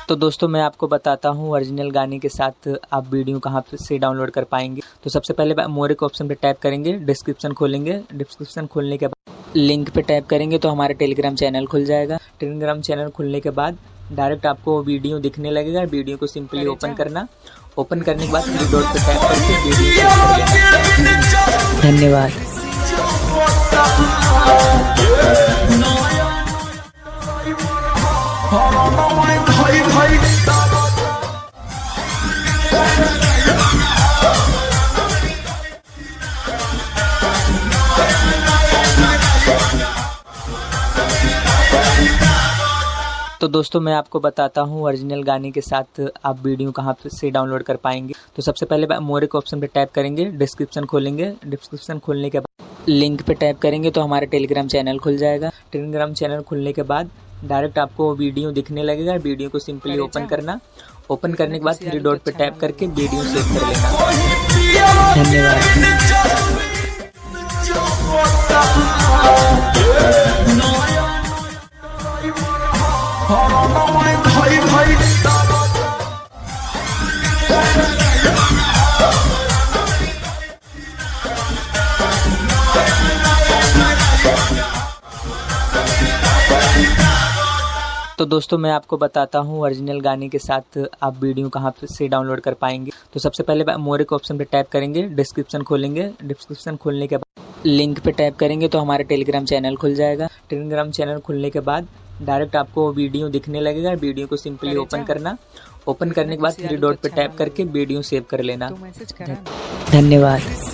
तो दोस्तों मैं आपको बताता हूँ ओरिजिनल गाने के साथ आप वीडियो कहाँ से डाउनलोड कर पाएंगे। तो सबसे पहले मोर के ऑप्शन पे टैप करेंगे, डिस्क्रिप्शन खोलेंगे। डिस्क्रिप्शन खोलने के बाद लिंक पे टैप करेंगे तो हमारा टेलीग्राम चैनल खुल जाएगा। टेलीग्राम चैनल खुलने के बाद डायरेक्ट आपको वीडियो दिखने लगेगा। वीडियो को सिंपली ओपन करना। ओपन करने के बाद थ्री डॉट पे टैप करके वीडियो कर लेना। धन्यवाद। तो दोस्तों मैं आपको बताता हूँ ओरिजिनल गाने के साथ आप वीडियो कहाँ से डाउनलोड कर पाएंगे। तो सबसे पहले मोर के ऑप्शन पे टैप करेंगे, डिस्क्रिप्शन खोलेंगे। डिस्क्रिप्शन खोलने के बाद लिंक पे टैप करेंगे तो हमारा टेलीग्राम चैनल खुल जाएगा। टेलीग्राम चैनल खुलने के बाद डायरेक्ट आपको वीडियो दिखने लगेगा। वीडियो को सिंपली ओपन करना। ओपन करने के बाद थ्री डॉट पे टैप करके वीडियो सेव कर लेना। धन्यवाद। तो दोस्तों मैं आपको बताता हूँ ओरिजिनल गाने के साथ आप वीडियो कहाँ से डाउनलोड कर पाएंगे। तो सबसे पहले मोर के ऑप्शन पे टैप करेंगे, डिस्क्रिप्शन खोलेंगे। डिस्क्रिप्शन खोलने के बाद लिंक पे टैप करेंगे तो हमारा टेलीग्राम चैनल खुल जाएगा। टेलीग्राम चैनल खुलने के बाद डायरेक्ट आपको वीडियो दिखने लगेगा। वीडियो को सिंपली ओपन करना। ओपन करने के बाद थ्री डॉट पे टैप करके वीडियो सेव कर लेना। धन्यवाद।